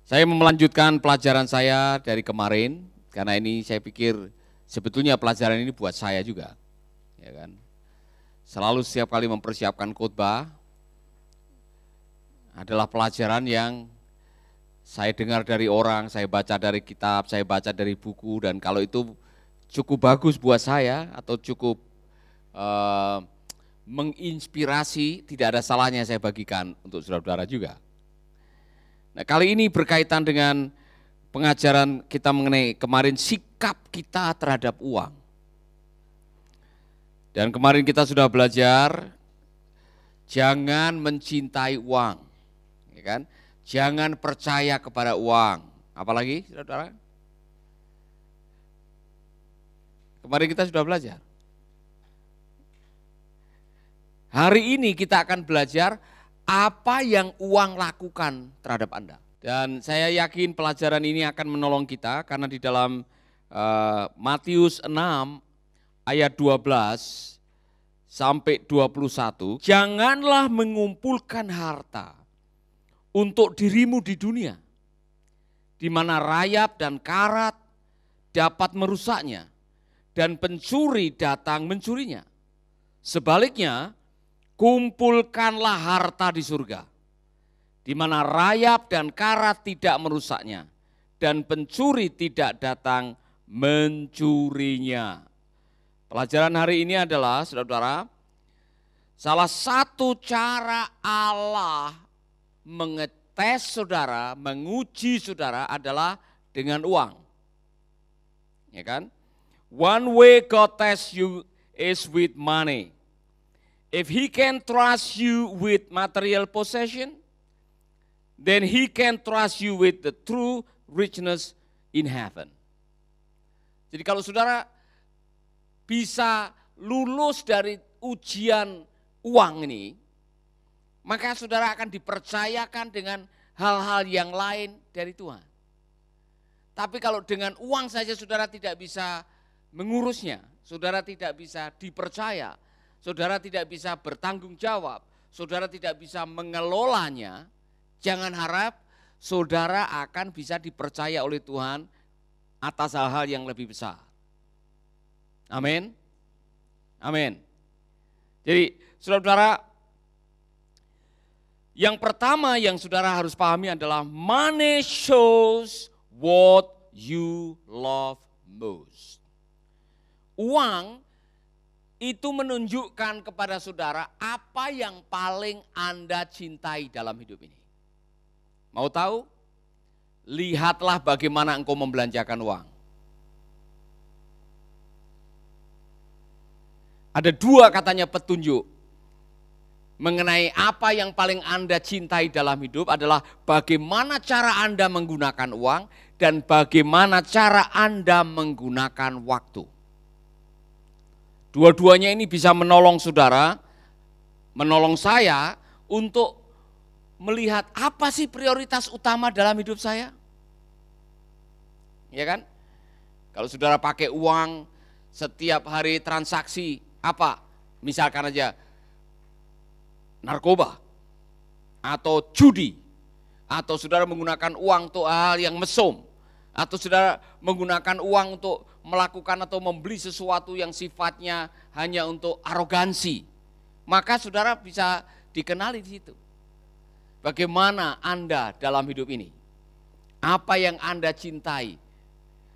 Saya melanjutkan pelajaran saya dari kemarin, karena ini saya pikir sebetulnya pelajaran ini buat saya juga. Ya kan? Selalu setiap kali mempersiapkan khotbah adalah pelajaran yang saya dengar dari orang, saya baca dari kitab, saya baca dari buku, dan kalau itu cukup bagus buat saya atau cukup menginspirasi, tidak ada salahnya saya bagikan untuk saudara-saudara juga. Nah, kali ini berkaitan dengan pengajaran kita mengenai kemarin sikap kita terhadap uang. Dan kemarin kita sudah belajar jangan mencintai uang, ya kan? Jangan percaya kepada uang. Apalagi, saudara? Kemarin kita sudah belajar. Hari ini kita akan belajar apa yang uang lakukan terhadap Anda. Dan saya yakin pelajaran ini akan menolong kita karena di dalam Matius 6 ayat 12 sampai 21, janganlah mengumpulkan harta untuk dirimu di dunia, di mana rayap dan karat dapat merusaknya dan pencuri datang mencurinya. Sebaliknya, kumpulkanlah harta di surga, di mana rayap dan karat tidak merusaknya, dan pencuri tidak datang mencurinya. Pelajaran hari ini adalah, saudara-saudara, salah satu cara Allah mengetes saudara, menguji saudara adalah dengan uang. Ya kan? One way God tests you is with money. If he can trust you with material possession, then he can trust you with the true richness in heaven. Jadi kalau saudara bisa lulus dari ujian uang ini, maka saudara akan dipercayakan dengan hal-hal yang lain dari Tuhan. Tapi kalau dengan uang saja saudara tidak bisa mengurusnya, saudara tidak bisa dipercaya, saudara tidak bisa bertanggung jawab, saudara tidak bisa mengelolanya, jangan harap saudara akan bisa dipercaya oleh Tuhan atas hal-hal yang lebih besar. Amin. Amin. Jadi saudara-saudara, yang pertama yang saudara harus pahami adalah money shows what you love most. Uang itu menunjukkan kepada saudara apa yang paling Anda cintai dalam hidup ini. Mau tahu? Lihatlah bagaimana engkau membelanjakan uang. Ada dua katanya petunjuk mengenai apa yang paling Anda cintai dalam hidup adalah bagaimana cara Anda menggunakan uang dan bagaimana cara Anda menggunakan waktu. Dua-duanya ini bisa menolong saudara, menolong saya untuk melihat apa sih prioritas utama dalam hidup saya. Ya kan? Kalau saudara pakai uang setiap hari transaksi apa? Misalkan aja narkoba atau judi, atau saudara menggunakan uang untuk hal yang mesum, atau saudara menggunakan uang untuk melakukan atau membeli sesuatu yang sifatnya hanya untuk arogansi, maka saudara bisa dikenali di situ. Bagaimana Anda dalam hidup ini? Apa yang Anda cintai?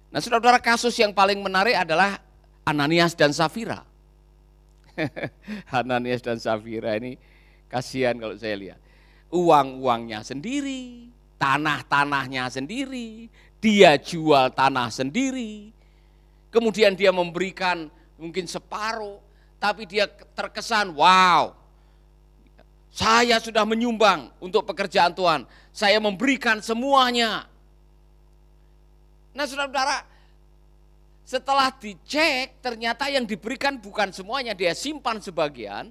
Nah, saudara-saudara, kasus yang paling menarik adalah Ananias dan Safira. Ananias dan Safira ini kasihan kalau saya lihat. Uang-uangnya sendiri, tanah-tanahnya sendiri, dia jual tanah sendiri. Kemudian dia memberikan mungkin separuh, tapi dia terkesan, wow, saya sudah menyumbang untuk pekerjaan Tuhan, saya memberikan semuanya. Nah, saudara-saudara, setelah dicek ternyata yang diberikan bukan semuanya, dia simpan sebagian.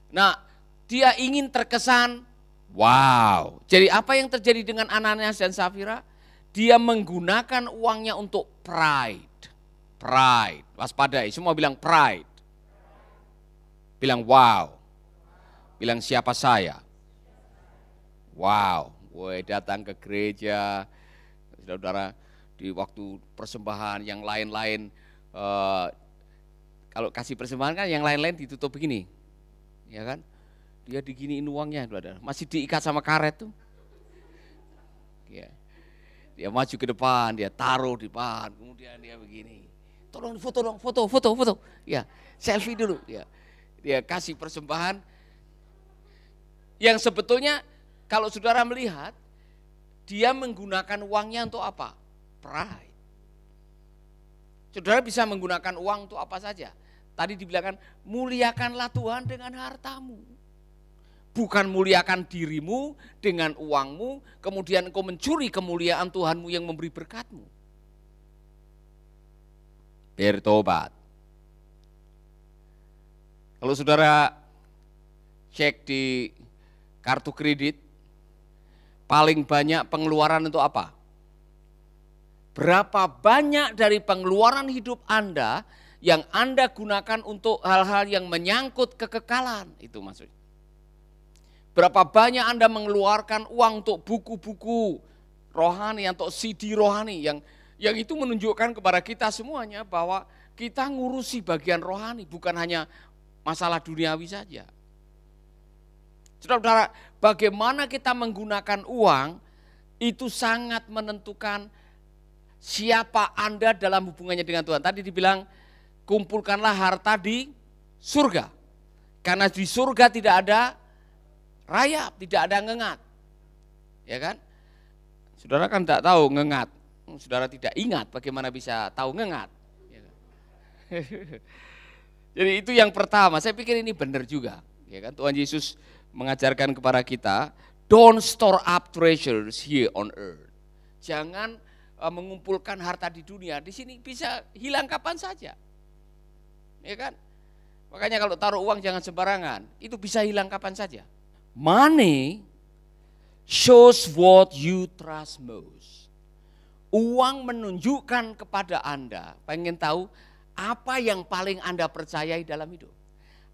Nah, dia ingin terkesan, wow. Jadi apa yang terjadi dengan Ananias dan Safira? Dia menggunakan uangnya untuk pride. Waspadai, semua bilang pride. Bilang wow. Bilang siapa saya? Wow, gue datang ke gereja, saudara, di waktu persembahan yang lain-lain, kalau kasih persembahan kan yang lain-lain ditutup begini, ya kan? Dia diginiin uangnya, saudara, masih diikat sama karet tuh. Ya. Dia maju ke depan, dia taruh di depan, kemudian dia begini, tolong foto dong, foto, ya, selfie dulu, ya. Dia kasih persembahan yang sebetulnya kalau saudara melihat, dia menggunakan uangnya untuk apa? Pride. Saudara bisa menggunakan uang untuk apa saja. Tadi dibilangkan, muliakanlah Tuhan dengan hartamu. Bukan muliakan dirimu dengan uangmu, kemudian engkau mencuri kemuliaan Tuhanmu yang memberi berkatmu. Bertobat. Kalau saudara cek di kartu kredit, paling banyak pengeluaran untuk apa? Berapa banyak dari pengeluaran hidup Anda yang Anda gunakan untuk hal-hal yang menyangkut kekekalan? Itu maksudnya. Berapa banyak Anda mengeluarkan uang untuk buku-buku rohani, untuk CD rohani yang itu menunjukkan kepada kita semuanya bahwa kita ngurusi bagian rohani, bukan hanya masalah duniawi saja. Saudara-saudara, bagaimana kita menggunakan uang itu sangat menentukan siapa Anda dalam hubungannya dengan Tuhan. Tadi dibilang kumpulkanlah harta di surga. Karena di surga tidak ada rayap, tidak ada ngengat. Ya kan? Saudara kan tidak tahu ngengat. Saudara tidak ingat bagaimana bisa tahu ngengat. Ya kan? Jadi itu yang pertama, saya pikir ini benar juga. Ya kan? Tuhan Yesus mengajarkan kepada kita, don't store up treasures here on earth. Jangan mengumpulkan harta di dunia, di sini bisa hilang kapan saja. Ya kan? Makanya kalau taruh uang jangan sembarangan, itu bisa hilang kapan saja. Money shows what you trust most. Uang menunjukkan kepada Anda, pengen tahu apa yang paling Anda percayai dalam hidup.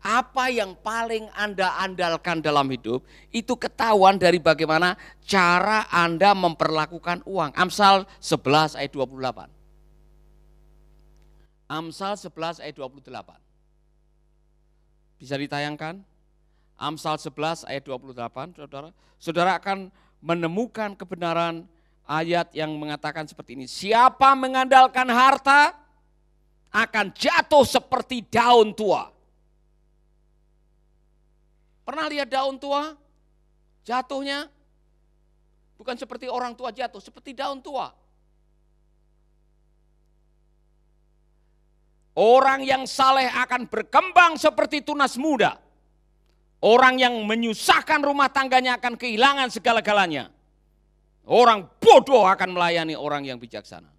Apa yang paling Anda andalkan dalam hidup, itu ketahuan dari bagaimana cara Anda memperlakukan uang. Amsal 11 ayat 28. Amsal 11 ayat 28. Bisa ditayangkan? Amsal 11 ayat 28, saudara. Saudara akan menemukan kebenaran ayat yang mengatakan seperti ini. Siapa mengandalkan harta akan jatuh seperti daun tua. Pernah lihat daun tua? Jatuhnya bukan seperti orang tua jatuh, seperti daun tua. Orang yang saleh akan berkembang seperti tunas muda. Orang yang menyusahkan rumah tangganya akan kehilangan segala-galanya. Orang bodoh akan melayani orang yang bijaksana.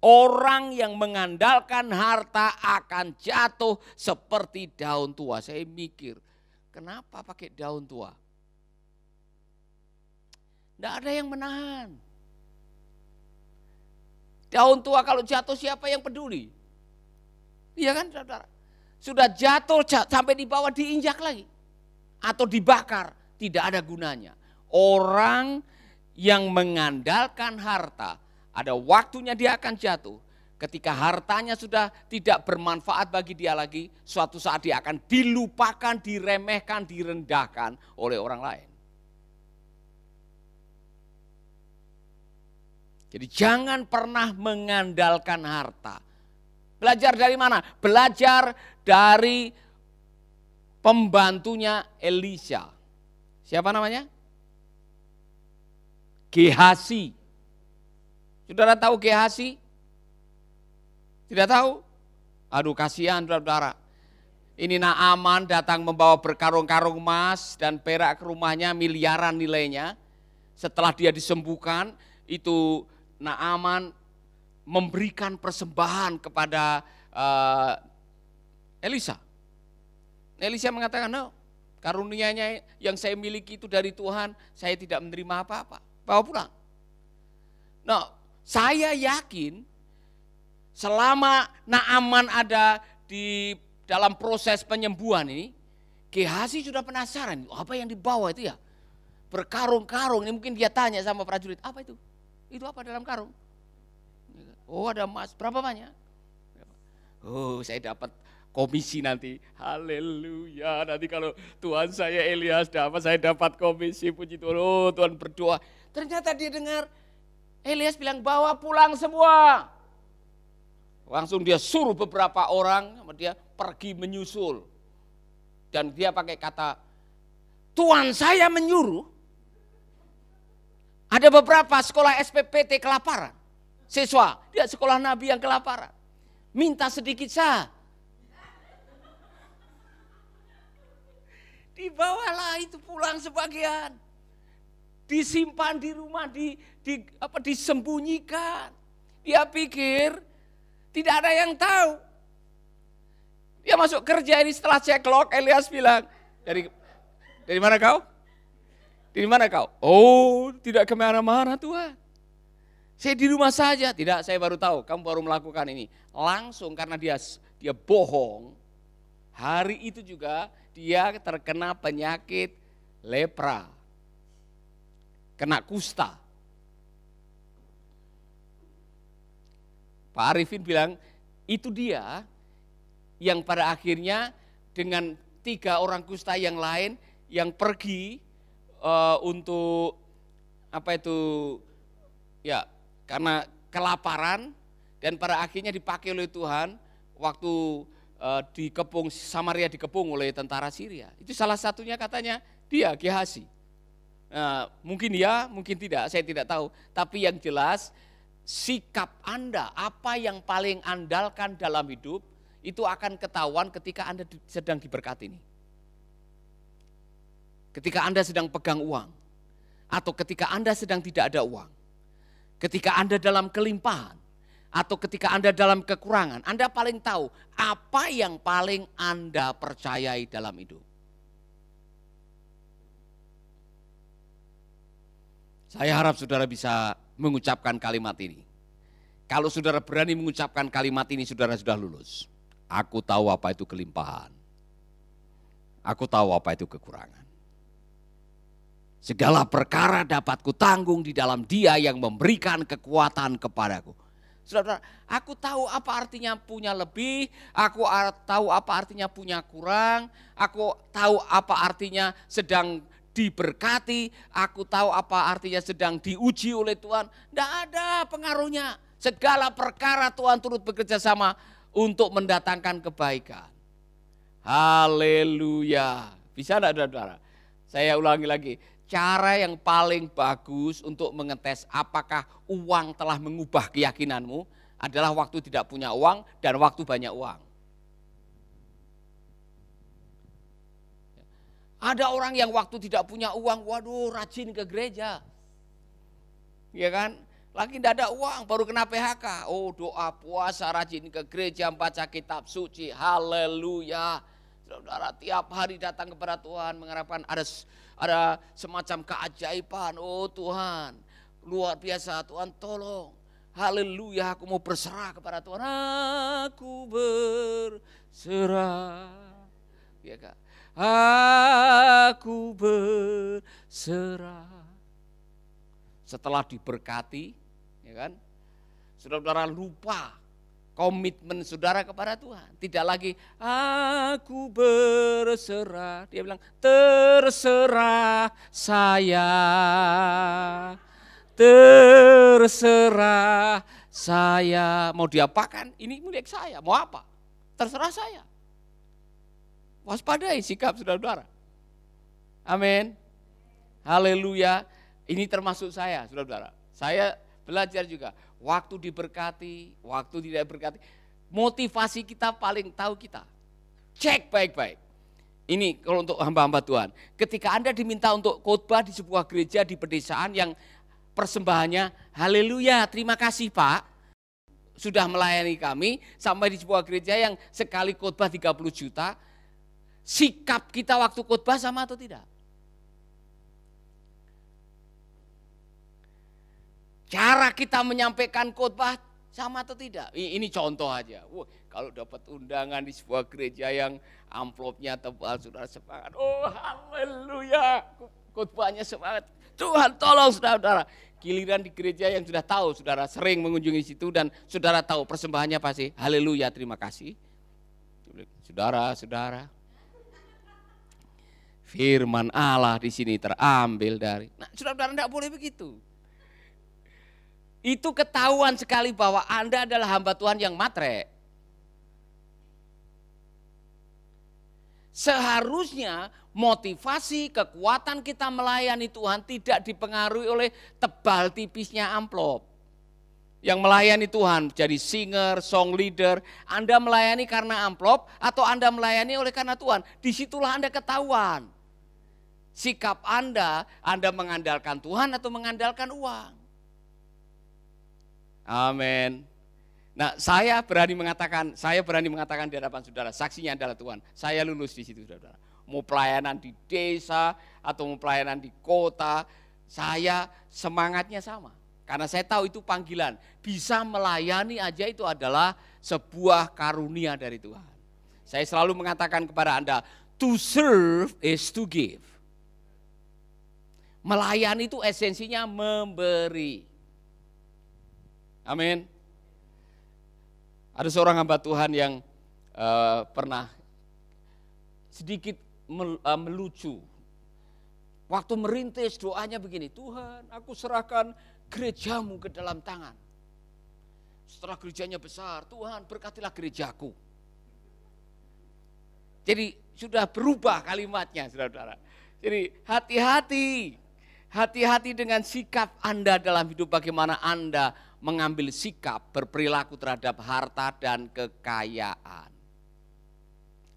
Orang yang mengandalkan harta akan jatuh seperti daun tua. Saya mikir, kenapa pakai daun tua? Tidak ada yang menahan. Daun tua kalau jatuh siapa yang peduli? Iya kan saudara? Sudah jatuh sampai di bawah diinjak lagi. Atau dibakar, tidak ada gunanya. Orang yang mengandalkan harta, ada waktunya dia akan jatuh. Ketika hartanya sudah tidak bermanfaat bagi dia lagi, suatu saat dia akan dilupakan, diremehkan, direndahkan oleh orang lain. Jadi jangan pernah mengandalkan harta. Belajar dari mana? Belajar dari pembantunya Elisha. Siapa namanya? Gehazi. Saudara tahu Gehazi? Tidak tahu? Aduh kasihan saudara. Ini Naaman datang membawa berkarung-karung emas dan perak ke rumahnya, miliaran nilainya. Setelah dia disembuhkan, itu Naaman memberikan persembahan kepada Elisha. Elisha mengatakan, no, karunia-Nya yang saya miliki itu dari Tuhan, saya tidak menerima apa-apa. Bawa pulang. Nah, saya yakin selama Naaman ada di dalam proses penyembuhan ini, Gehazi sudah penasaran, apa yang dibawa itu ya? Berkarung-karung, ini mungkin dia tanya sama prajurit, apa itu? Itu apa dalam karung? Oh ada emas, berapa banyak? Oh saya dapat komisi nanti, haleluya. Nanti kalau Tuhan saya Elias dapat, saya dapat komisi, puji Tuhan. Oh Tuhan berdoa. Ternyata dia dengar Elias bilang bawa pulang semua. Langsung dia suruh beberapa orang sama dia pergi menyusul. Dan dia pakai kata, Tuhan saya menyuruh. Ada beberapa sekolah SPPT kelaparan. Siswa, dia sekolah Nabi yang kelaparan. Minta sedikit sah. Dibawalah itu pulang sebagian. Disimpan di rumah, disembunyikan. Dia pikir tidak ada yang tahu. Dia masuk kerja ini setelah cek log, Elias bilang, dari mana kau? Dari mana kau? Oh, tidak kemana-mana Tuhan. Saya di rumah saja. Tidak, saya baru tahu, kamu baru melakukan ini. Langsung karena dia bohong, hari itu juga dia terkena penyakit lepra. Kena kusta. Pak Arifin bilang, itu dia yang pada akhirnya dengan 3 orang kusta yang lain yang pergi untuk karena kelaparan dan pada akhirnya dipakai oleh Tuhan waktu dikepung Samaria dikepung oleh tentara Syria. Itu salah satunya katanya dia Gehazi. Mungkin ya, mungkin tidak, saya tidak tahu. Tapi yang jelas sikap Anda, apa yang paling andalkan dalam hidup itu akan ketahuan ketika Anda sedang diberkati ini. Ketika Anda sedang pegang uang, atau ketika Anda sedang tidak ada uang, ketika Anda dalam kelimpahan, atau ketika Anda dalam kekurangan, Anda paling tahu apa yang paling Anda percayai dalam hidup. Saya harap saudara bisa mengucapkan kalimat ini. Kalau saudara berani mengucapkan kalimat ini, saudara sudah lulus. Aku tahu apa itu kelimpahan. Aku tahu apa itu kekurangan. Segala perkara dapat kutanggung di dalam Dia yang memberikan kekuatan kepadaku. Saudara, aku tahu apa artinya punya lebih, aku tahu apa artinya punya kurang, aku tahu apa artinya sedang diberkati, aku tahu apa artinya sedang diuji oleh Tuhan. Tidak ada pengaruhnya. Segala perkara Tuhan turut bekerja sama untuk mendatangkan kebaikan. Haleluya. Bisa enggak saudara? Saya ulangi lagi. Cara yang paling bagus untuk mengetes apakah uang telah mengubah keyakinanmu adalah waktu tidak punya uang dan waktu banyak uang. Ada orang yang waktu tidak punya uang, waduh rajin ke gereja. Ya kan? Lagi tidak ada uang, baru kena PHK. Oh doa, puasa, rajin ke gereja, baca kitab suci, haleluya. Saudara tiap hari datang kepada Tuhan mengharapkan ada semacam keajaiban. Oh Tuhan, luar biasa, Tuhan tolong. Haleluya, aku mau berserah kepada Tuhan. Aku berserah. Ya kan? Aku berserah. Setelah diberkati, ya kan? Saudara-saudara lupa komitmen saudara kepada Tuhan. Tidak lagi aku berserah. Dia bilang terserah saya. Terserah saya. Mau diapakan? Ini milik saya. Mau apa? Terserah saya. Waspadai sikap saudara-saudara. Amin. Haleluya. Ini termasuk saya, saudara-saudara. Saya belajar juga. Waktu diberkati, waktu tidak diberkati. Motivasi kita paling tahu kita. Cek baik-baik. Ini kalau untuk hamba-hamba Tuhan. Ketika Anda diminta untuk khotbah di sebuah gereja di pedesaan yang persembahannya, haleluya, terima kasih Pak. Sudah melayani kami sampai di sebuah gereja yang sekali khotbah 30 juta. Sikap kita waktu khotbah sama atau tidak? Cara kita menyampaikan khotbah Sama atau tidak? Ini contoh aja. Wah, kalau dapat undangan di sebuah gereja yang amplopnya tebal, saudara semangat. Oh haleluya, khotbahnya semangat. Tuhan tolong saudara. Giliran di gereja yang sudah tahu, saudara sering mengunjungi situ dan saudara tahu persembahannya pasti haleluya, terima kasih. Saudara, firman Allah di sini terambil dari. Nah, saudara tidak boleh begitu. Itu ketahuan sekali bahwa Anda adalah hamba Tuhan yang matre. Seharusnya motivasi, kekuatan kita melayani Tuhan tidak dipengaruhi oleh tebal tipisnya amplop. Yang melayani Tuhan jadi singer, song leader, Anda melayani karena amplop atau Anda melayani oleh karena Tuhan. Disitulah Anda ketahuan. Sikap Anda mengandalkan Tuhan atau mengandalkan uang. Amin. Nah, saya berani mengatakan di hadapan saudara, saksinya adalah Tuhan. Saya lulus di situ, saudara. Mau pelayanan di desa atau mau pelayanan di kota, saya semangatnya sama. Karena saya tahu itu panggilan. Bisa melayani aja itu adalah sebuah karunia dari Tuhan. Saya selalu mengatakan kepada Anda, to serve is to give. Melayani itu esensinya memberi. Amin. Ada seorang hamba Tuhan yang pernah sedikit melucu. Waktu merintis doanya begini, Tuhan aku serahkan gerejamu ke dalam tangan. Setelah gerejanya besar, Tuhan berkatilah gerejaku. Jadi sudah berubah kalimatnya, saudara-saudara. Jadi hati-hati dengan sikap Anda dalam hidup, bagaimana Anda mengambil sikap berperilaku terhadap harta dan kekayaan.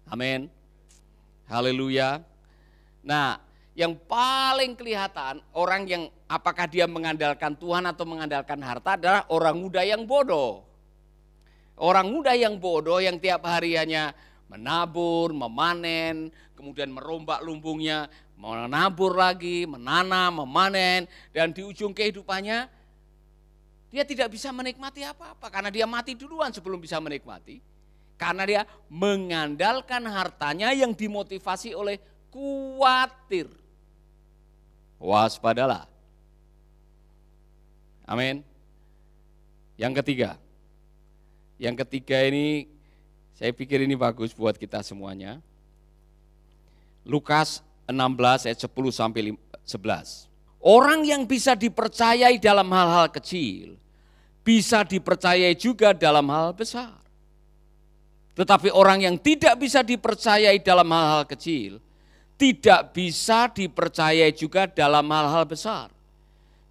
Amin. Haleluya. Nah, yang paling kelihatan orang yang apakah dia mengandalkan Tuhan atau mengandalkan harta adalah orang muda yang bodoh. Orang muda yang bodoh yang tiap hari hanya menabur, memanen, kemudian merombak lumbungnya, menabur lagi, menanam, memanen, dan di ujung kehidupannya dia tidak bisa menikmati apa-apa karena dia mati duluan sebelum bisa menikmati. Karena dia mengandalkan hartanya yang dimotivasi oleh khawatir. Waspadalah. Amin. Yang ketiga ini saya pikir ini bagus buat kita semuanya. Lukas 16 ayat 10 sampai 11. Orang yang bisa dipercayai dalam hal-hal kecil bisa dipercayai juga dalam hal besar. Tetapi orang yang tidak bisa dipercayai dalam hal-hal kecil, tidak bisa dipercayai juga dalam hal-hal besar.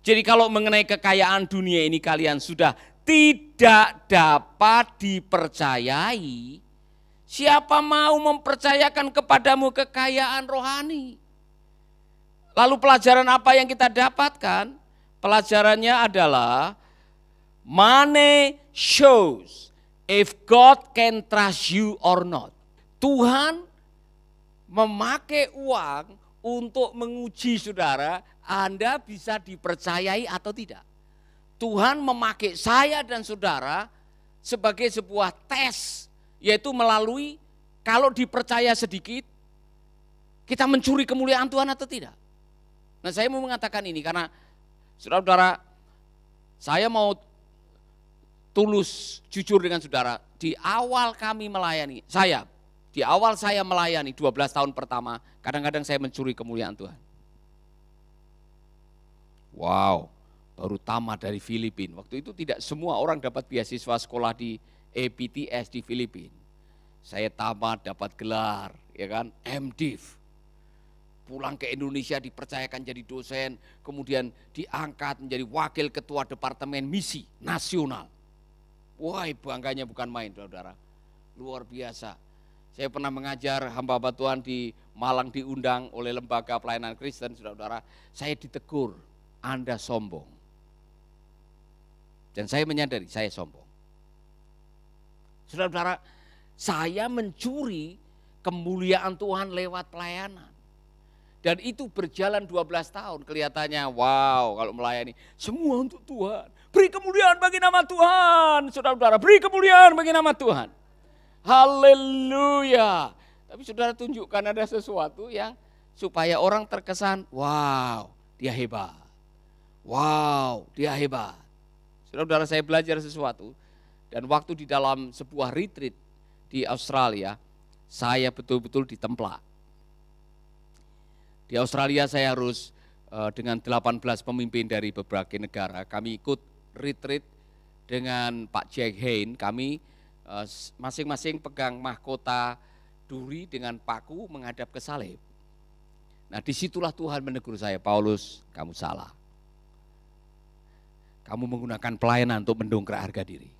Jadi kalau mengenai kekayaan dunia ini kalian sudah tidak dapat dipercayai, siapa mau mempercayakan kepadamu kekayaan rohani? Lalu pelajaran apa yang kita dapatkan? Pelajarannya adalah money shows if God can trust you or not. Tuhan memakai uang untuk menguji saudara, Anda bisa dipercayai atau tidak. Tuhan memakai saya dan saudara sebagai sebuah tes, yaitu melalui kalau dipercaya sedikit, kita mencuri kemuliaan Tuhan atau tidak. Nah, saya mau mengatakan ini karena saudara-saudara, saya mau tulus, jujur dengan saudara, di awal saya melayani 12 tahun pertama, kadang-kadang saya mencuri kemuliaan Tuhan. Wow, baru tamat dari Filipina. Waktu itu tidak semua orang dapat beasiswa sekolah di APTS di Filipina. Saya tamat dapat gelar, ya kan, MDiv. Pulang ke Indonesia dipercayakan jadi dosen, kemudian diangkat menjadi wakil ketua departemen misi nasional. Wah, bangganya bukan main, saudara. Luar biasa. Saya pernah mengajar hamba-hamba Tuhan di Malang, diundang oleh lembaga pelayanan Kristen, saudara. Saya ditegur, Anda sombong. Dan saya menyadari, saya sombong. Saudara-saudara, saya mencuri kemuliaan Tuhan lewat pelayanan. Dan itu berjalan 12 tahun, kelihatannya wow kalau melayani. Semua untuk Tuhan, beri kemuliaan bagi nama Tuhan. Saudara-saudara, beri kemuliaan bagi nama Tuhan. Haleluya. Tapi saudara tunjukkan ada sesuatu yang supaya orang terkesan, wow dia hebat. Wow dia hebat. Saudara-saudara, saya belajar sesuatu. Dan waktu di dalam sebuah retreat di Australia, saya betul-betul ditemplak. Di Australia saya harus dengan 18 pemimpin dari berbagai negara. Kami ikut retreat dengan Pak Jack Hayne. Kami masing-masing pegang mahkota duri dengan paku menghadap ke salib. Nah disitulah Tuhan menegur saya, Paulus kamu salah. Kamu menggunakan pelayanan untuk mendongkrak harga diri.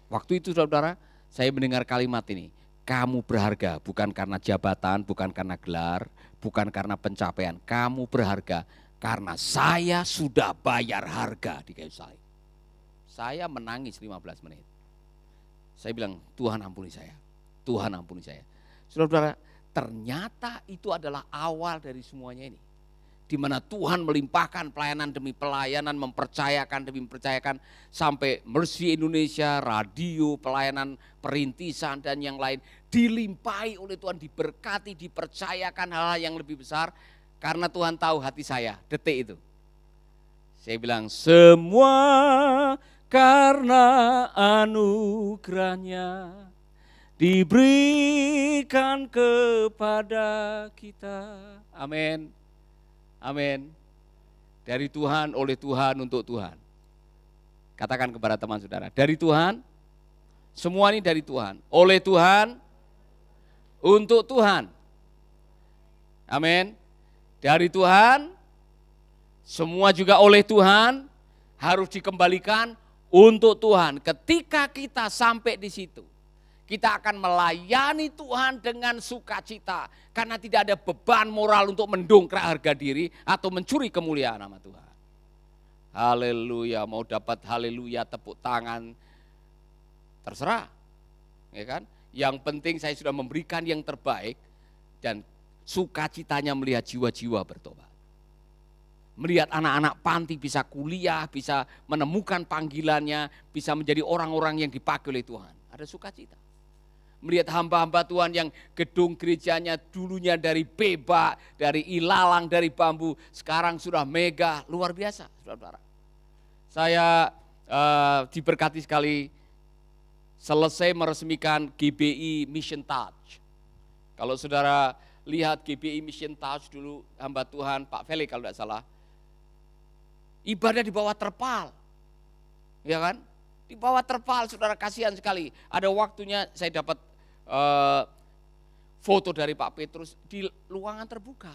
Waktu itu saudara, saya mendengar kalimat ini. Kamu berharga bukan karena jabatan, bukan karena gelar, bukan karena pencapaian. Kamu berharga karena saya sudah bayar harga di kayu salib. Saya menangis 15 menit. Saya bilang, Tuhan ampuni saya. Tuhan ampuni saya. Saudara-saudara, ternyata itu adalah awal dari semuanya ini. Di mana Tuhan melimpahkan pelayanan demi pelayanan, mempercayakan demi mempercayakan, sampai Mercy Indonesia, radio, pelayanan perintisan dan yang lain dilimpahi oleh Tuhan, diberkati, dipercayakan hal-hal yang lebih besar karena Tuhan tahu hati saya detik itu. Saya bilang semua karena anugerahnya diberikan kepada kita. Amin. Amin. Dari Tuhan, oleh Tuhan, untuk Tuhan. Katakan kepada teman saudara, dari Tuhan, semua ini dari Tuhan. Oleh Tuhan, untuk Tuhan. Amin. Dari Tuhan, semua juga oleh Tuhan, harus dikembalikan untuk Tuhan. Ketika kita sampai di situ, kita akan melayani Tuhan dengan sukacita. Karena tidak ada beban moral untuk mendongkrak harga diri atau mencuri kemuliaan nama Tuhan. Haleluya, mau dapat haleluya tepuk tangan, terserah. Ya kan? Yang penting saya sudah memberikan yang terbaik dan sukacitanya melihat jiwa-jiwa bertobat. Melihat anak-anak panti bisa kuliah, bisa menemukan panggilannya, bisa menjadi orang-orang yang dipakai oleh Tuhan. Ada sukacita. Melihat hamba-hamba Tuhan yang gedung gerejanya dulunya dari bebak, dari ilalang, dari bambu, sekarang sudah megah, luar biasa, saudara-saudara. Saya diberkati sekali selesai meresmikan GBI Mission Touch. Kalau saudara lihat GBI Mission Touch dulu, hamba Tuhan Pak Felix kalau tidak salah, ibadah di bawah terpal, ya kan? Di bawah terpal, saudara, kasihan sekali. Ada waktunya saya dapat foto dari Pak Petrus di ruangan terbuka.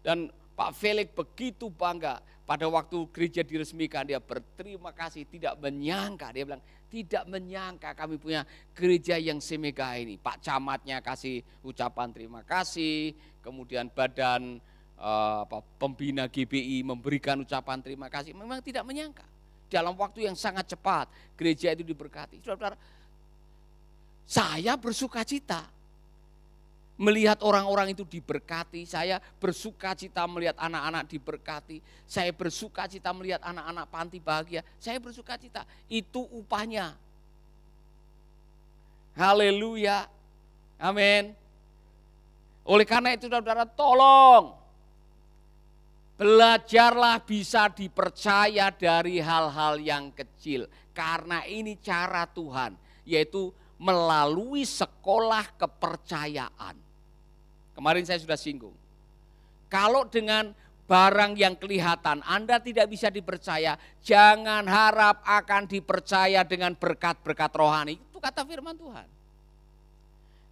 Dan Pak Felix begitu bangga pada waktu gereja diresmikan, dia berterima kasih, tidak menyangka, dia bilang tidak menyangka kami punya gereja yang semegah ini. Pak Camatnya kasih ucapan terima kasih, kemudian badan pembina GBI memberikan ucapan terima kasih. Memang tidak menyangka dalam waktu yang sangat cepat gereja itu diberkati. Saudara-saudara, saya bersuka cita melihat orang-orang itu diberkati, saya bersuka cita melihat anak-anak diberkati, saya bersuka cita melihat anak-anak panti bahagia, saya bersuka cita, itu upahnya. Haleluya, amin. Oleh karena itu saudara, tolong belajarlah bisa dipercaya dari hal-hal yang kecil, karena ini cara Tuhan, yaitu melalui sekolah kepercayaan. Kemarin saya sudah singgung. Kalau dengan barang yang kelihatan Anda tidak bisa dipercaya, jangan harap akan dipercaya dengan berkat-berkat rohani. Itu kata firman Tuhan.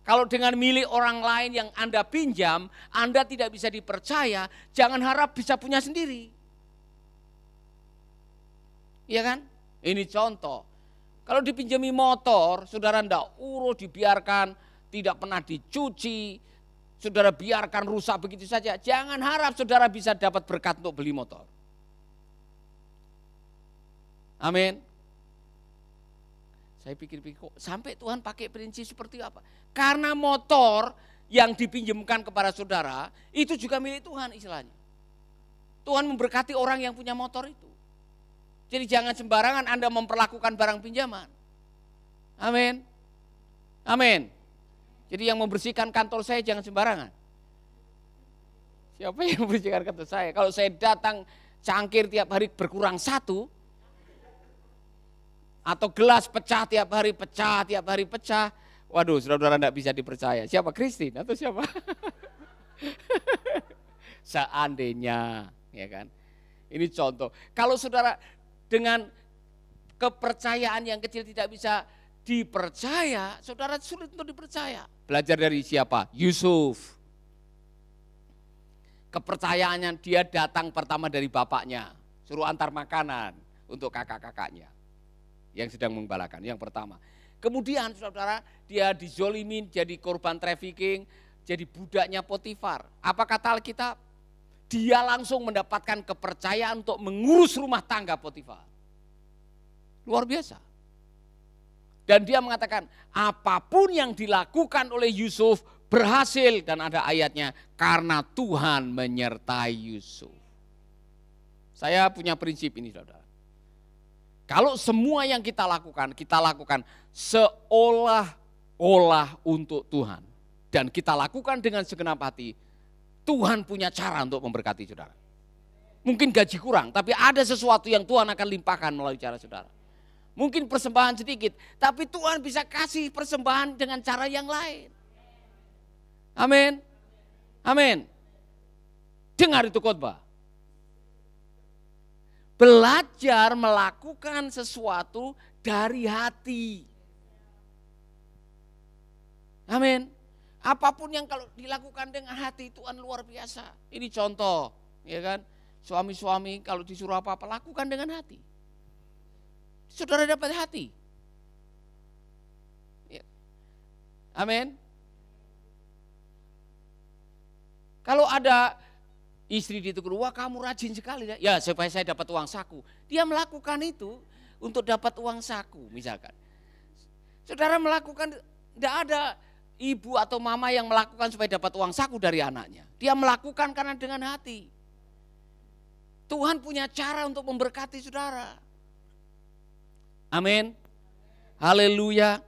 Kalau dengan milik orang lain yang Anda pinjam, Anda tidak bisa dipercaya, jangan harap bisa punya sendiri. Iya kan? Ini contoh. Kalau dipinjami motor, saudara enggak urus, dibiarkan, tidak pernah dicuci, saudara biarkan rusak begitu saja. Jangan harap saudara bisa dapat berkat untuk beli motor. Amin. Saya pikir-pikir kok sampai Tuhan pakai prinsip seperti apa? Karena motor yang dipinjamkan kepada saudara, itu juga milik Tuhan istilahnya. Tuhan memberkati orang yang punya motor itu. Jadi jangan sembarangan Anda memperlakukan barang pinjaman. Amin. Amin. Jadi yang membersihkan kantor saya jangan sembarangan. Siapa yang membersihkan kantor saya? Kalau saya datang cangkir tiap hari berkurang 1, atau gelas pecah tiap hari pecah, waduh saudara-saudara tidak bisa dipercaya. Siapa? Christine atau siapa? Seandainya, ya kan? Ini contoh. Kalau saudara dengan kepercayaan yang kecil tidak bisa dipercaya, saudara sulit untuk dipercaya. Belajar dari siapa? Yusuf. Kepercayaannya dia datang pertama dari bapaknya, suruh antar makanan untuk kakak-kakaknya yang sedang menggembalakan, yang pertama. Kemudian saudara, dia dizolimin, jadi korban trafficking, jadi budaknya Potifar. Apa kata Alkitab? Dia langsung mendapatkan kepercayaan untuk mengurus rumah tangga Potifar. Luar biasa. Dan dia mengatakan, apapun yang dilakukan oleh Yusuf berhasil, dan ada ayatnya, karena Tuhan menyertai Yusuf. Saya punya prinsip ini saudara. Kalau semua yang kita lakukan seolah-olah untuk Tuhan. Dan kita lakukan dengan segenap hati, Tuhan punya cara untuk memberkati saudara. Mungkin gaji kurang, tapi ada sesuatu yang Tuhan akan limpahkan melalui cara saudara. Mungkin persembahan sedikit, tapi Tuhan bisa kasih persembahan dengan cara yang lain. Amin. Amin. Dengar itu khotbah. Belajar melakukan sesuatu dari hati. Amin. Apapun yang kalau dilakukan dengan hati, Tuhan luar biasa. Ini contoh, ya kan? Suami-suami kalau disuruh apa-apa lakukan dengan hati. Saudara dapat hati. Ya. Amin. Kalau ada istri ditegur, wah kamu rajin sekali. Ya supaya saya dapat uang saku. Dia melakukan itu untuk dapat uang saku misalkan. Saudara melakukan, tidak ada ibu atau mama yang melakukan supaya dapat uang saku dari anaknya. Dia melakukan karena dengan hati. Tuhan punya cara untuk memberkati saudara. Amin. Haleluya.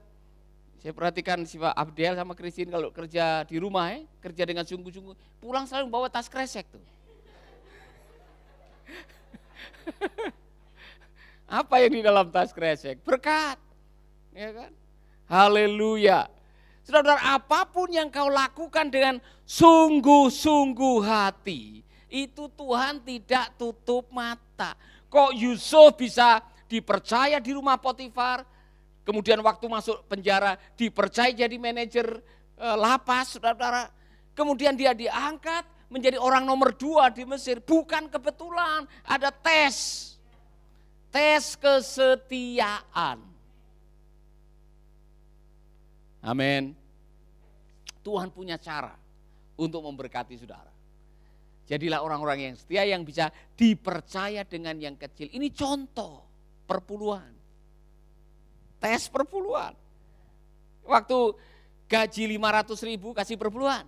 Saya perhatikan si Pak Abdel sama Christine kalau kerja di rumah kerja dengan sungguh-sungguh, pulang selalu bawa tas kresek tuh. Apa yang di dalam tas kresek? Berkat. Ya kan? Haleluya. Saudara, apapun yang kau lakukan dengan sungguh-sungguh hati, itu Tuhan tidak tutup mata. Kok Yusuf bisa dipercaya di rumah Potifar, kemudian waktu masuk penjara dipercaya jadi manajer lapas, saudara-saudara. Kemudian dia diangkat menjadi orang nomor 2 di Mesir. Bukan kebetulan, ada tes kesetiaan. Amin. Tuhan punya cara untuk memberkati saudara. Jadilah orang-orang yang setia yang bisa dipercaya dengan yang kecil. Ini contoh perpuluhan. Tes perpuluhan. Waktu gaji 500.000 kasih perpuluhan.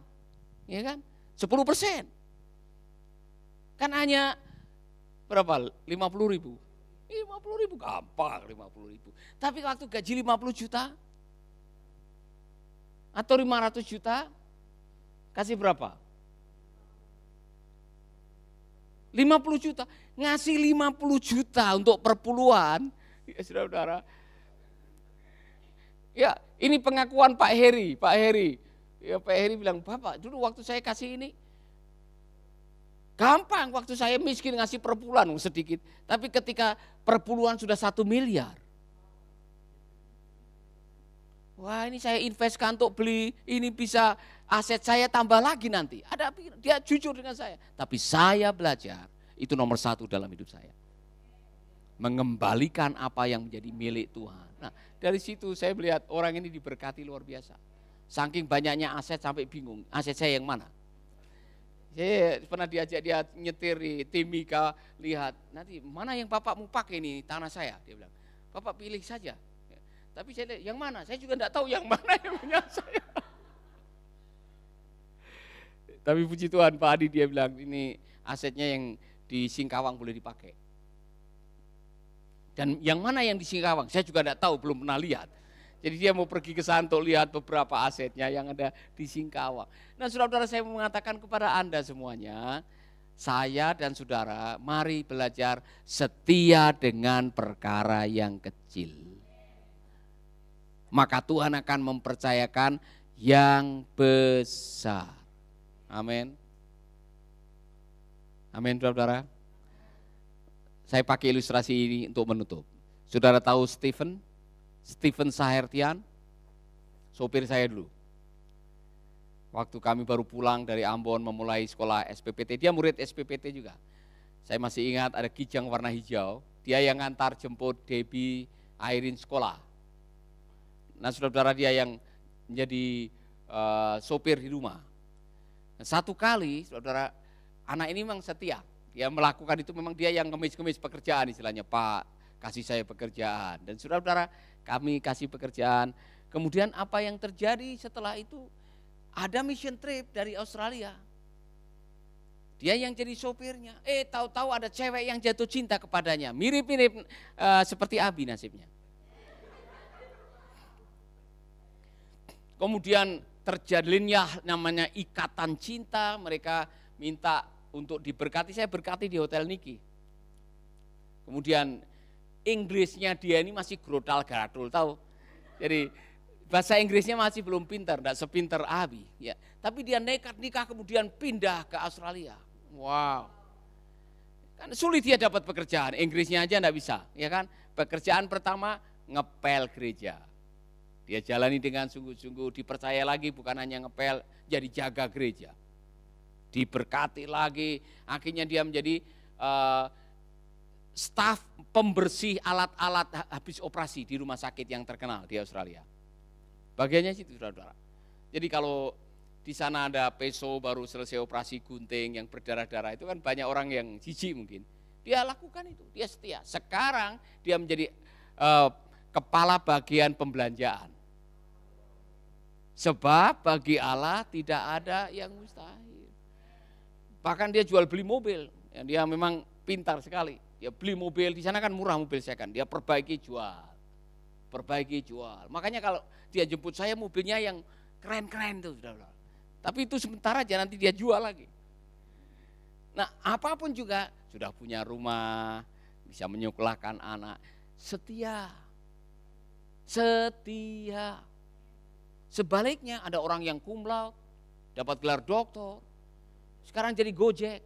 Ya kan? 10%. Kan hanya berapa? 50.000. 50.000 gampang 50.000. Tapi waktu gaji 50 juta atau 500 juta kasih berapa? 50 juta. Ngasih 50 juta untuk perpuluhan. Ya saudara-saudara. Ya, ini pengakuan Pak Heri. Ya, Pak Heri bilang, Bapak dulu waktu saya kasih ini, gampang waktu saya miskin ngasih perpuluhan sedikit. Tapi ketika perpuluhan sudah 1 miliar. Wah ini saya investkan untuk beli, ini bisa aset saya tambah lagi nanti. Dia jujur dengan saya. Tapi saya belajar, itu nomor 1 dalam hidup saya. Mengembalikan apa yang menjadi milik Tuhan. Nah dari situ saya melihat orang ini diberkati luar biasa. Saking banyaknya aset sampai bingung, aset saya yang mana? Saya pernah diajak dia nyetir di Timika, lihat nanti mana yang Bapak mau pakai ini tanah saya. Dia bilang, Bapak pilih saja. Tapi saya lihat yang mana, saya juga enggak tahu yang mana yang punya saya. Tapi puji Tuhan Pak Adi dia bilang ini asetnya yang di Singkawang boleh dipakai. Dan yang mana yang di Singkawang saya juga tidak tahu, belum pernah lihat. Jadi dia mau pergi ke sana untuk lihat beberapa asetnya yang ada di Singkawang. Nah saudara-saudara, saya mau mengatakan kepada Anda semuanya, saya dan saudara mari belajar setia dengan perkara yang kecil. Maka Tuhan akan mempercayakan yang besar. Amin. Amin saudara. Saya pakai ilustrasi ini untuk menutup. Saudara tahu Stephen Sahertian, sopir saya dulu. Waktu kami baru pulang dari Ambon memulai sekolah SPPT, dia murid SPPT juga. Saya masih ingat ada kijang warna hijau, dia yang ngantar jemput Debbie Airin sekolah. Nah saudara-saudara, dia yang menjadi sopir di rumah. Nah, satu kali saudara, anak ini memang setia, dia melakukan itu, memang dia yang ngemis-ngemis pekerjaan istilahnya, Pak kasih saya pekerjaan. Dan saudara-saudara, kami kasih pekerjaan. Kemudian apa yang terjadi setelah itu? Ada mission trip dari Australia. Dia yang jadi sopirnya. Tahu-tahu ada cewek yang jatuh cinta kepadanya. Mirip-mirip seperti Abi nasibnya. Kemudian terjalinnya namanya ikatan cinta. Mereka minta untuk diberkati. Saya berkati di Hotel Niki. Kemudian Inggrisnya dia ini masih grodal-gradul, tahu. Jadi bahasa Inggrisnya masih belum pintar, tidak sepintar Abi. Ya. Tapi dia nekat nikah kemudian pindah ke Australia. Wow. Kan sulit dia dapat pekerjaan, Inggrisnya aja tidak bisa. Ya kan? Pekerjaan pertama ngepel gereja. Dia jalani dengan sungguh-sungguh, dipercaya lagi bukan hanya ngepel, jadi jaga gereja. Diberkati lagi, akhirnya dia menjadi staf pembersih alat-alat habis operasi di rumah sakit yang terkenal di Australia. Bagiannya situ saudara-saudara. Jadi kalau di sana ada peso baru selesai operasi gunting yang berdarah-darah, itu kan banyak orang yang jijik mungkin. Dia lakukan itu, dia setia. Sekarang dia menjadi kepala bagian pembelanjaan. Sebab bagi Allah tidak ada yang mustahil. Bahkan dia jual beli mobil, dia memang pintar sekali. Dia beli mobil, di sana kan murah mobil saya kan, dia perbaiki jual. Makanya kalau dia jemput saya mobilnya yang keren-keren tuh. Tapi itu sementara aja, nanti dia jual lagi. Nah apapun juga, sudah punya rumah, bisa menyekolahkan anak, setia. Sebaliknya ada orang yang cum laude, dapat gelar doktor, sekarang jadi Gojek.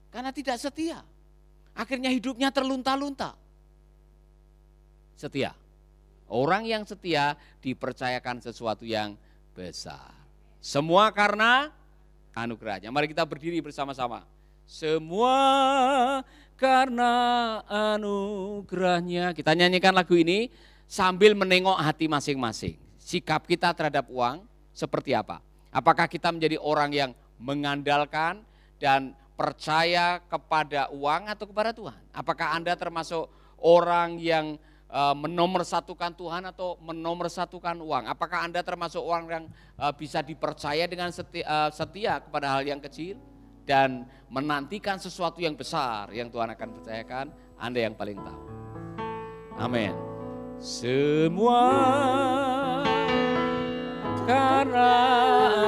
Karena tidak setia. Akhirnya hidupnya terlunta-lunta. Setia. Orang yang setia dipercayakan sesuatu yang besar. Semua karena anugerahnya. Mari kita berdiri bersama-sama. Semua karena anugerahnya. Kita nyanyikan lagu ini sambil menengok hati masing-masing. Sikap kita terhadap uang seperti apa? Apakah kita menjadi orang yang mengandalkan dan percaya kepada uang atau kepada Tuhan? Apakah Anda termasuk orang yang menomorsatukan Tuhan atau menomorsatukan uang? Apakah Anda termasuk orang yang bisa dipercaya dengan setia kepada hal yang kecil dan menantikan sesuatu yang besar yang Tuhan akan percayakan? Anda yang paling tahu. Amin. Semua karena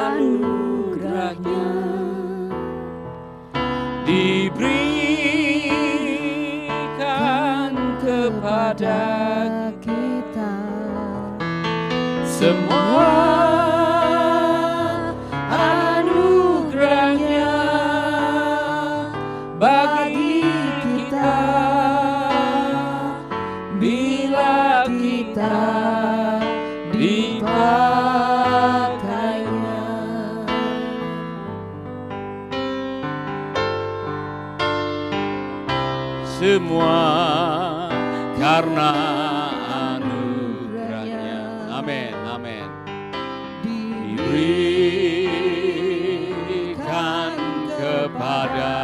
anugerahnya diberikan kepada kita. Semua anugerahnya bagi kita bila kita dipakainya. Semua karena anugerahnya. Amin, amin. Diberikan kepada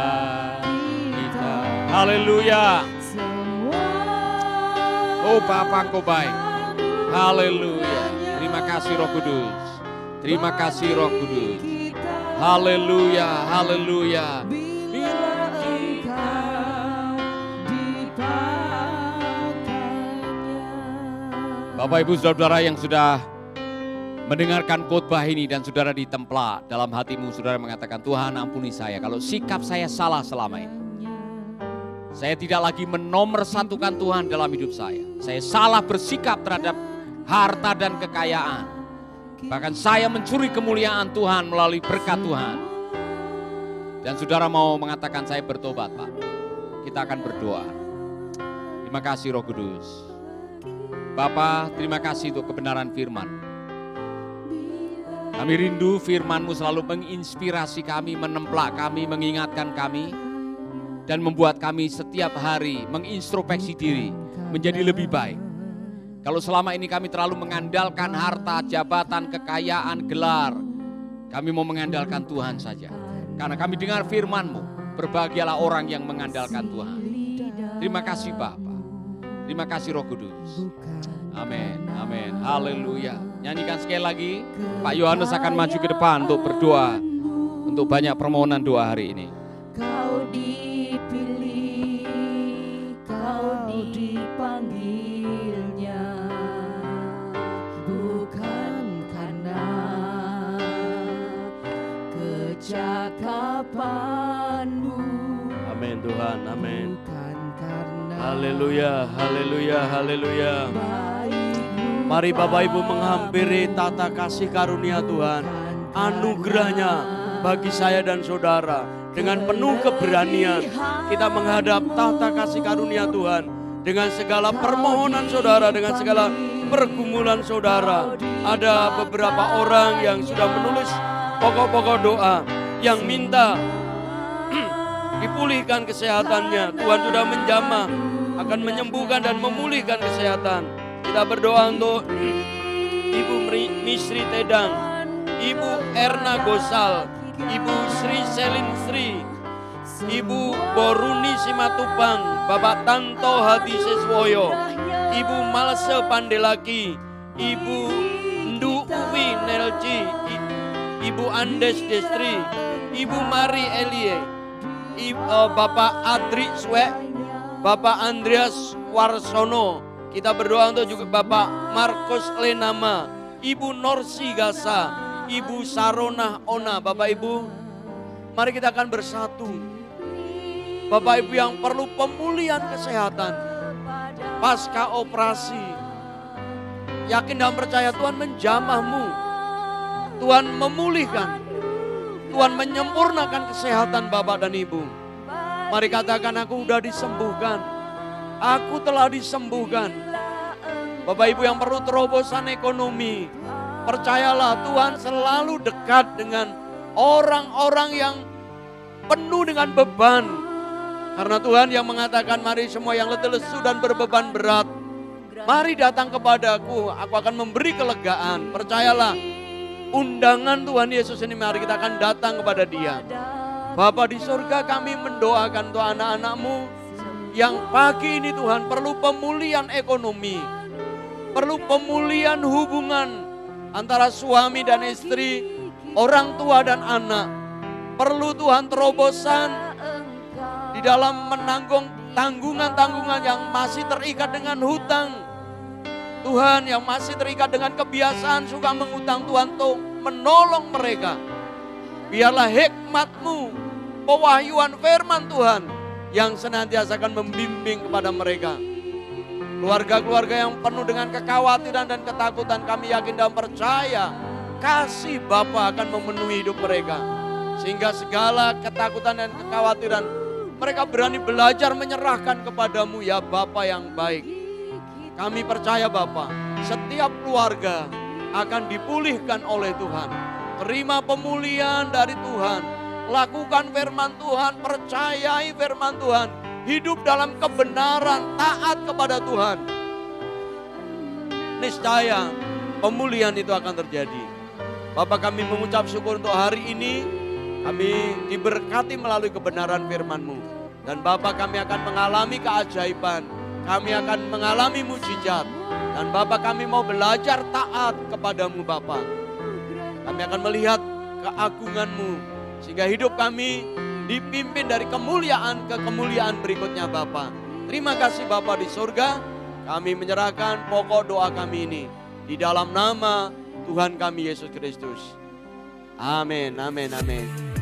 kita. Haleluya. Oh Bapa, Engkau baik. Haleluya. Terima kasih Roh Kudus. Terima kasih Roh Kudus. Haleluya, haleluya. Bapak Ibu Saudara yang sudah mendengarkan khotbah ini dan saudara ditempla dalam hatimu, saudara mengatakan, Tuhan ampuni saya kalau sikap saya salah selama ini. Saya tidak lagi menomorsatukan Tuhan dalam hidup saya. Saya salah bersikap terhadap harta dan kekayaan. Bahkan saya mencuri kemuliaan Tuhan melalui berkat Tuhan. Dan saudara mau mengatakan saya bertobat, Pak. Kita akan berdoa. Terima kasih Roh Kudus. Bapa, terima kasih untuk kebenaran firman. Kami rindu firman-Mu selalu menginspirasi kami, menemplak kami, mengingatkan kami. Dan membuat kami setiap hari mengintrospeksi diri menjadi lebih baik. Kalau selama ini kami terlalu mengandalkan harta, jabatan, kekayaan, gelar, kami mau mengandalkan Tuhan saja. Karena kami dengar firman-Mu, berbahagialah orang yang mengandalkan Tuhan. Terima kasih Bapa. Terima kasih Roh Kudus. Amin, amin, haleluya. Nyanyikan sekali lagi, Pak Yohanes akan maju ke depan untuk berdoa, untuk banyak permohonan doa hari ini. Kau dipilih, kau dipanggilnya, bukan karena kecakapanmu. Amin Tuhan, amin. Bukan karena Haleluya, haleluya, haleluya. baikmu. Mari Bapak Ibu menghampiri tata kasih karunia Tuhan, anugerahnya bagi saya dan saudara. Dengan penuh keberanian kita menghadap tata kasih karunia Tuhan. Dengan segala permohonan saudara, dengan segala pergumulan saudara. Ada beberapa orang yang sudah menulis pokok-pokok doa yang minta dipulihkan kesehatannya. Tuhan sudah menjamah akan menyembuhkan dan memulihkan kesehatan. Kita berdoa untuk Ibu Misri Tedang, Ibu Erna Gosal, Ibu Sri Selin Sri, Ibu Boruni Simatupang, Bapak Tanto Hadi Seswoyo, Ibu Malse Pandelaki, Ibu Ndu Uwi Nelci, Ibu Andes Destri, Ibu Mari Elie, Bapak Adri Swek, Bapak Andreas Warsono. Kita berdoa untuk juga Bapak Markus Lenama, Ibu Norsi Gasa, Ibu Sarona Ona. Bapak Ibu, mari kita akan bersatu. Bapak Ibu yang perlu pemulihan kesehatan pasca operasi, yakin dan percaya Tuhan menjamahmu, Tuhan memulihkan, Tuhan menyempurnakan kesehatan Bapak dan Ibu. Mari katakan, aku sudah disembuhkan, aku telah disembuhkan. Bapak Ibu yang perlu terobosan ekonomi, percayalah Tuhan selalu dekat dengan orang-orang yang penuh dengan beban. Karena Tuhan yang mengatakan, mari semua yang letih lesu dan berbeban berat, mari datang kepadaku, aku akan memberi kelegaan. Percayalah, undangan Tuhan Yesus ini, mari kita akan datang kepada Dia. Bapa di surga, kami mendoakan untuk anak-anak-Mu yang pagi ini Tuhan perlu pemulihan ekonomi, perlu pemulihan hubungan antara suami dan istri, orang tua dan anak. Perlu Tuhan terobosan di dalam menanggung tanggungan-tanggungan yang masih terikat dengan hutang. Tuhan, yang masih terikat dengan kebiasaan suka mengutang, Tuhan tuh menolong mereka. Biarlah hikmat-Mu, pewahyuan firman Tuhan yang senantiasa akan membimbing kepada mereka. Keluarga-keluarga yang penuh dengan kekhawatiran dan ketakutan, kami yakin dan percaya kasih Bapa akan memenuhi hidup mereka. Sehingga segala ketakutan dan kekhawatiran, mereka berani belajar menyerahkan kepadamu ya Bapa yang baik. Kami percaya Bapa, setiap keluarga akan dipulihkan oleh Tuhan. Terima pemulihan dari Tuhan. Lakukan firman Tuhan, percayai firman Tuhan. Hidup dalam kebenaran, taat kepada Tuhan. Niscaya pemulihan itu akan terjadi. Bapak, kami mengucap syukur untuk hari ini. Kami diberkati melalui kebenaran firman-Mu. Dan Bapak, kami akan mengalami keajaiban. Kami akan mengalami mujizat. Dan Bapak, kami mau belajar taat kepadamu Bapak. Kami akan melihat keagungan-Mu, sehingga hidup kami dipimpin dari kemuliaan ke kemuliaan berikutnya Bapa. Terima kasih Bapa di surga, kami menyerahkan pokok doa kami ini di dalam nama Tuhan kami Yesus Kristus. Amin, amin, amin.